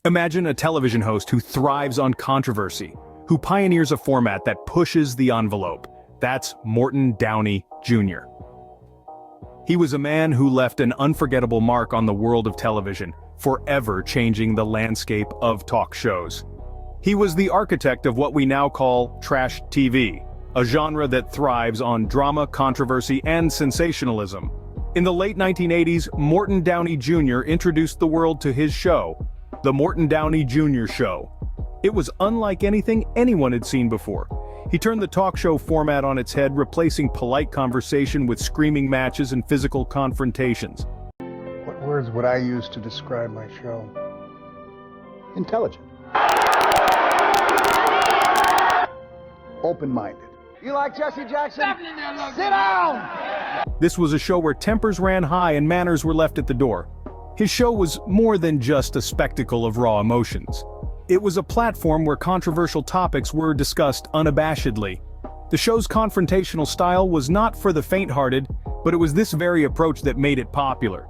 Imagine a television host who thrives on controversy, who pioneers a format that pushes the envelope. That's Morton Downey Jr. He was a man who left an unforgettable mark on the world of television, forever changing the landscape of talk shows. He was the architect of what we now call trash TV, a genre that thrives on drama, controversy, and sensationalism. In the late 1980s, Morton Downey Jr. introduced the world to his show, The Morton Downey Jr. Show. It was unlike anything anyone had seen before. He turned the talk show format on its head, replacing polite conversation with screaming matches and physical confrontations. What words would I use to describe my show? Intelligent. Open-minded. You like Jesse Jackson? Sit down! This was a show where tempers ran high and manners were left at the door. His show was more than just a spectacle of raw emotions. It was a platform where controversial topics were discussed unabashedly. The show's confrontational style was not for the faint-hearted, but it was this very approach that made it popular.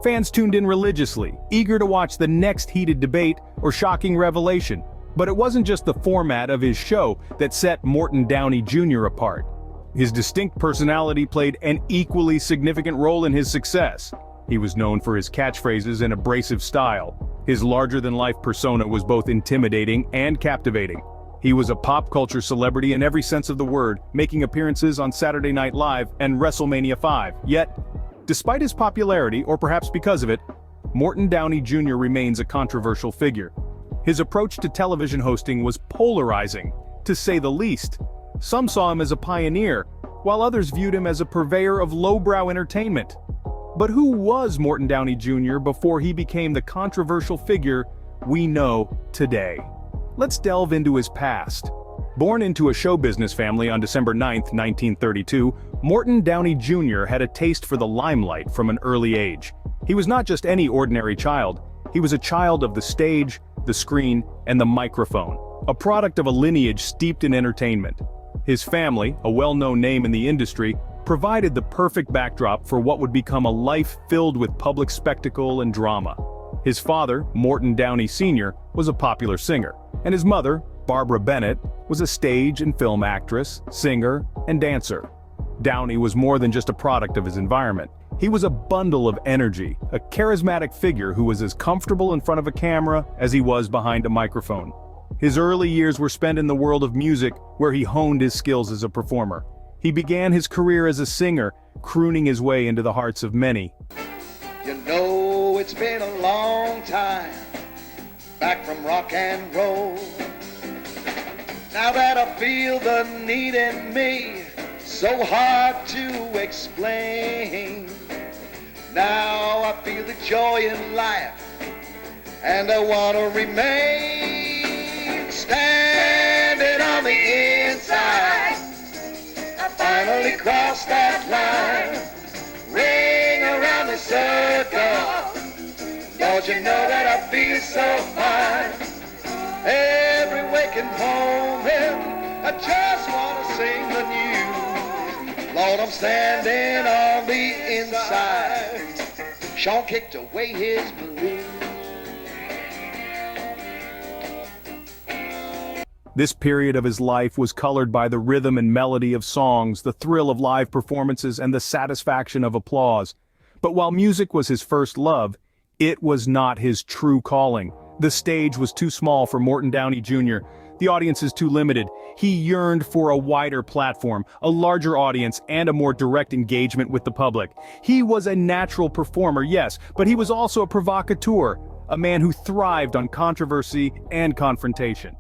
Fans tuned in religiously, eager to watch the next heated debate or shocking revelation. But it wasn't just the format of his show that set Morton Downey Jr. apart. His distinct personality played an equally significant role in his success. He was known for his catchphrases and abrasive style. His larger-than-life persona was both intimidating and captivating. He was a pop culture celebrity in every sense of the word, making appearances on Saturday Night Live and WrestleMania 5. Yet, despite his popularity, or perhaps because of it, Morton Downey Jr. remains a controversial figure. His approach to television hosting was polarizing, to say the least. Some saw him as a pioneer, while others viewed him as a purveyor of lowbrow entertainment. But who was Morton Downey Jr. before he became the controversial figure we know today? Let's delve into his past. Born into a show business family on December 9, 1932, Morton Downey Jr. had a taste for the limelight from an early age. He was not just any ordinary child, he was a child of the stage, the screen, and the microphone, a product of a lineage steeped in entertainment. His family, a well-known name in the industry, provided the perfect backdrop for what would become a life filled with public spectacle and drama. His father, Morton Downey Sr., was a popular singer, and his mother, Barbara Bennett, was a stage and film actress, singer, and dancer. Downey was more than just a product of his environment. He was a bundle of energy, a charismatic figure who was as comfortable in front of a camera as he was behind a microphone. His early years were spent in the world of music, where he honed his skills as a performer. He began his career as a singer, crooning his way into the hearts of many. You know it's been a long time back from rock and roll. Now that I feel the need in me, so hard to explain. Now I feel the joy in life, and I want to remain standing on the inside. I finally crossed that line, ring around the circle. Don't you know that I feel so fine? Every waking moment, I just want to sing the news. Lord, I'm standing on the inside. Sean kicked away his blues. This period of his life was colored by the rhythm and melody of songs, the thrill of live performances, and the satisfaction of applause. But while music was his first love, it was not his true calling. The stage was too small for Morton Downey Jr. The audience is too limited. He yearned for a wider platform, a larger audience, and a more direct engagement with the public. He was a natural performer, yes, but he was also a provocateur, a man who thrived on controversy and confrontation.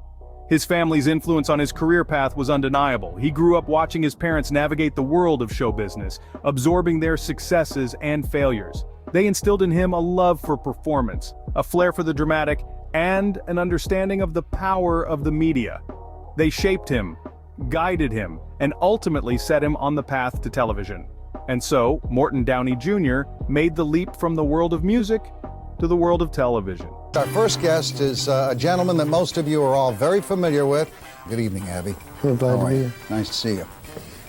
His family's influence on his career path was undeniable. He grew up watching his parents navigate the world of show business, absorbing their successes and failures. They instilled in him a love for performance, a flair for the dramatic, and an understanding of the power of the media. They shaped him, guided him, and ultimately set him on the path to television. And so, Morton Downey Jr. made the leap from the world of music to the world of television. Our first guest is a gentleman that most of you are all very familiar with. Good evening, Abby. Glad to be here. Nice to see you.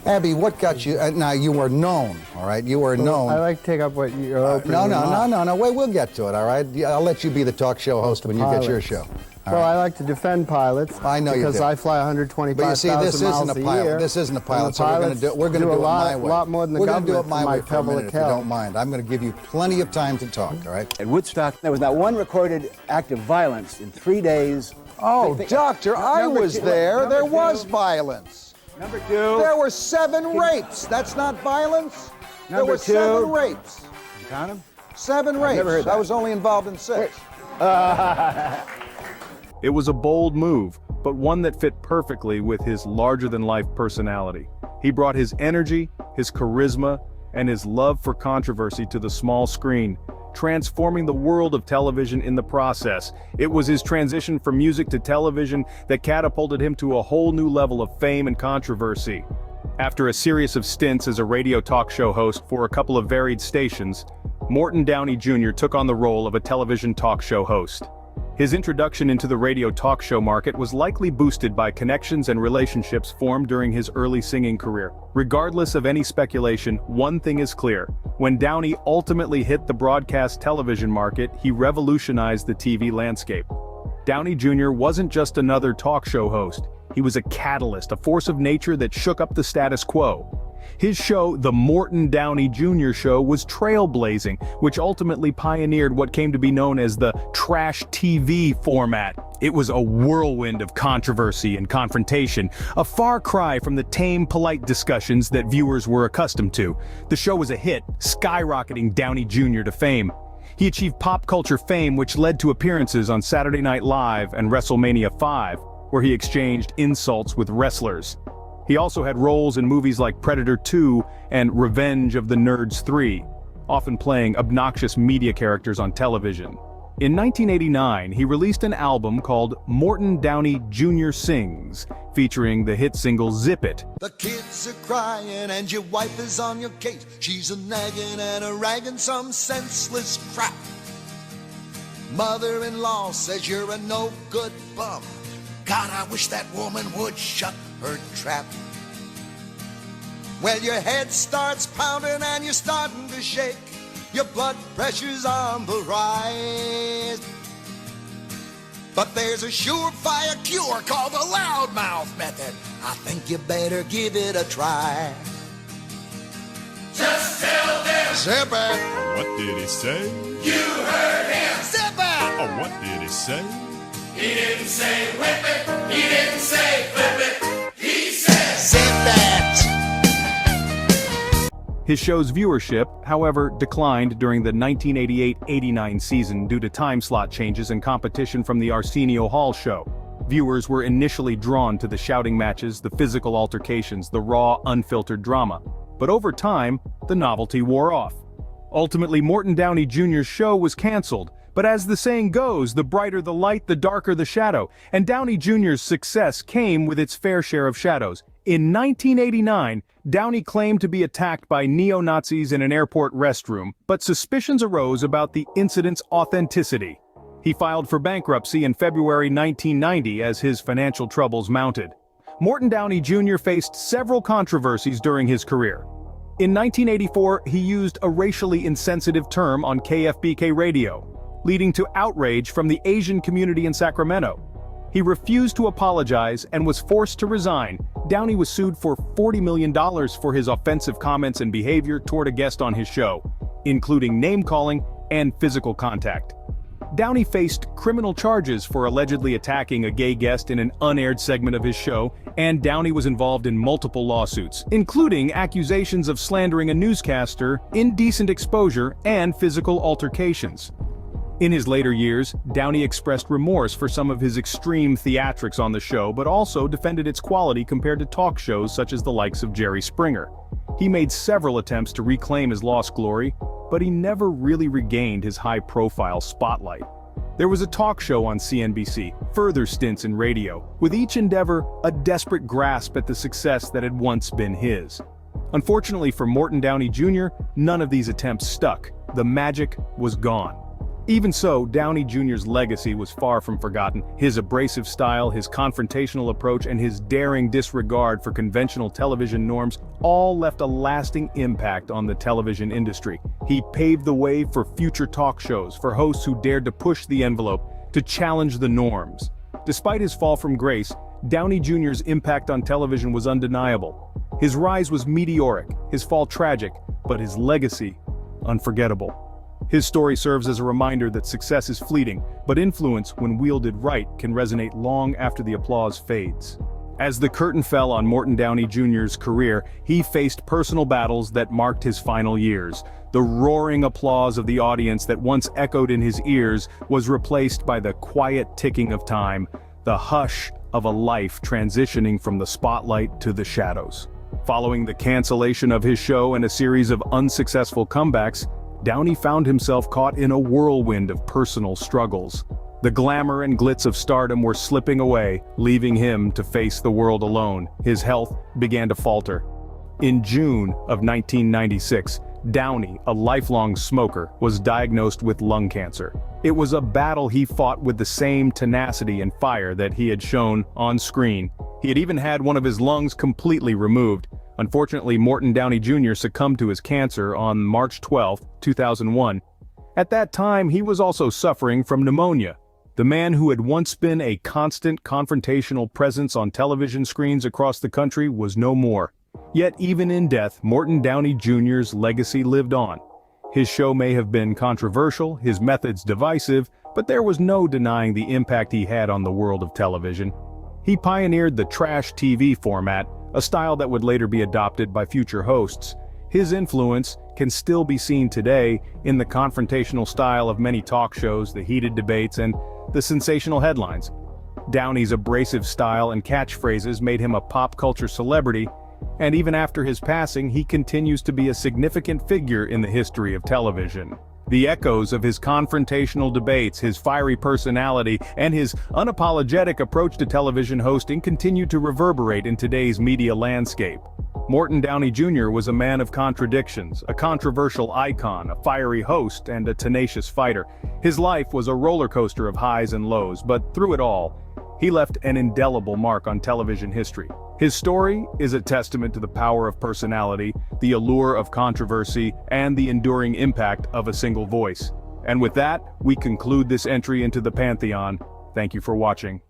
Abby, what got you? Now you were known, all right. You were known. I like to take up what you're opening. No. Wait, we'll get to it, all right. I'll let you be the talk show host when you get your show. Well, I like to defend pilots. I know you do. Because I fly 125,000 But you see, this isn't a pilot. year. This isn't a pilot, so we're going to do it my way. A lot more than the we're going to do it government my way for for a minute, if you don't mind. I'm going to give you plenty of time to talk, all right? At Woodstock, there was not one recorded act of violence in 3 days. Oh, Doctor, I was there. There was violence. Number 2. There were 7 rapes. That's not violence. There Number were 2. 7 rapes. You count them? 7 rapes. never heard that. I was only involved in 6. It was a bold move, but one that fit perfectly with his larger-than-life personality. He brought his energy, his charisma, and his love for controversy to the small screen, transforming the world of television in the process. It was his transition from music to television that catapulted him to a whole new level of fame and controversy. After a series of stints as a radio talk show host for a couple of varied stations, Morton Downey Jr. took on the role of a television talk show host. His introduction into the radio talk show market was likely boosted by connections and relationships formed during his early singing career. Regardless of any speculation, one thing is clear. When Downey ultimately hit the broadcast television market, he revolutionized the TV landscape. Downey Jr. wasn't just another talk show host. He was a catalyst, a force of nature that shook up the status quo. His show, The Morton Downey Jr. Show, was trailblazing, which ultimately pioneered what came to be known as the trash TV format. It was a whirlwind of controversy and confrontation, a far cry from the tame, polite discussions that viewers were accustomed to. The show was a hit, skyrocketing Downey Jr. to fame. He achieved pop culture fame, which led to appearances on Saturday Night Live and WrestleMania 5, where he exchanged insults with wrestlers. He also had roles in movies like Predator 2 and Revenge of the Nerds 3, often playing obnoxious media characters on television. In 1989, he released an album called Morton Downey Jr. Sings, featuring the hit single Zip It. The kids are crying and your wife is on your case. She's a nagging and a ragging some senseless crap. Mother-in-law says you're a no-good bum. God, I wish that woman would shut her trap. Well, your head starts pounding and you're starting to shake. Your blood pressure's on the rise. But there's a surefire cure called the loudmouth method. I think you better give it a try. Just tell them. Zip it. What did he say? You heard him. Zip it. Oh, what did he say? He didn't say whip it. He didn't say flip it. He said zip it. His show's viewership, however, declined during the 1988-89 season due to time slot changes and competition from the Arsenio Hall show. Viewers were initially drawn to the shouting matches, the physical altercations, the raw, unfiltered drama. But over time, the novelty wore off. Ultimately, Morton Downey Jr.'s show was canceled, but as the saying goes, the brighter the light, the darker the shadow, and Downey Jr.'s success came with its fair share of shadows. In 1989, Downey claimed to be attacked by neo-Nazis in an airport restroom, but suspicions arose about the incident's authenticity. He filed for bankruptcy in February 1990 as his financial troubles mounted. Morton Downey Jr. faced several controversies during his career. In 1984, he used a racially insensitive term on KFBK radio, leading to outrage from the Asian community in Sacramento. He refused to apologize and was forced to resign. Downey was sued for $40 million for his offensive comments and behavior toward a guest on his show, including name-calling and physical contact. Downey faced criminal charges for allegedly attacking a gay guest in an unaired segment of his show, and Downey was involved in multiple lawsuits, including accusations of slandering a newscaster, indecent exposure, and physical altercations. In his later years, Downey expressed remorse for some of his extreme theatrics on the show, but also defended its quality compared to talk shows such as the likes of Jerry Springer. He made several attempts to reclaim his lost glory, but he never really regained his high-profile spotlight. There was a talk show on CNBC, further stints in radio, with each endeavor a desperate grasp at the success that had once been his. Unfortunately for Morton Downey Jr., none of these attempts stuck. The magic was gone. Even so, Downey Jr.'s legacy was far from forgotten. His abrasive style, his confrontational approach, and his daring disregard for conventional television norms all left a lasting impact on the television industry. He paved the way for future talk shows, for hosts who dared to push the envelope, to challenge the norms. Despite his fall from grace, Downey Jr.'s impact on television was undeniable. His rise was meteoric, his fall tragic, but his legacy unforgettable. His story serves as a reminder that success is fleeting, but influence, when wielded right, can resonate long after the applause fades. As the curtain fell on Morton Downey Jr.'s career, he faced personal battles that marked his final years. The roaring applause of the audience that once echoed in his ears was replaced by the quiet ticking of time, the hush of a life transitioning from the spotlight to the shadows. Following the cancellation of his show and a series of unsuccessful comebacks, Downey found himself caught in a whirlwind of personal struggles. The glamour and glitz of stardom were slipping away, leaving him to face the world alone. His health began to falter. In June of 1996, Downey, a lifelong smoker, was diagnosed with lung cancer. It was a battle he fought with the same tenacity and fire that he had shown on screen. He had even had one of his lungs completely removed. Unfortunately, Morton Downey Jr. succumbed to his cancer on March 12, 2001. At that time, he was also suffering from pneumonia. The man who had once been a constant confrontational presence on television screens across the country was no more. Yet even in death, Morton Downey Jr.'s legacy lived on. His show may have been controversial, his methods divisive, but there was no denying the impact he had on the world of television. He pioneered the trash TV format, a style that would later be adopted by future hosts. His influence can still be seen today in the confrontational style of many talk shows, the heated debates, and the sensational headlines. Downey's abrasive style and catchphrases made him a pop culture celebrity, and even after his passing, he continues to be a significant figure in the history of television. The echoes of his confrontational debates, his fiery personality, and his unapologetic approach to television hosting continue to reverberate in today's media landscape. Morton Downey Jr. was a man of contradictions, a controversial icon, a fiery host, and a tenacious fighter. His life was a roller coaster of highs and lows, but through it all, he left an indelible mark on television history. His story is a testament to the power of personality, the allure of controversy, and the enduring impact of a single voice. And with that, we conclude this entry into the Pantheon. Thank you for watching.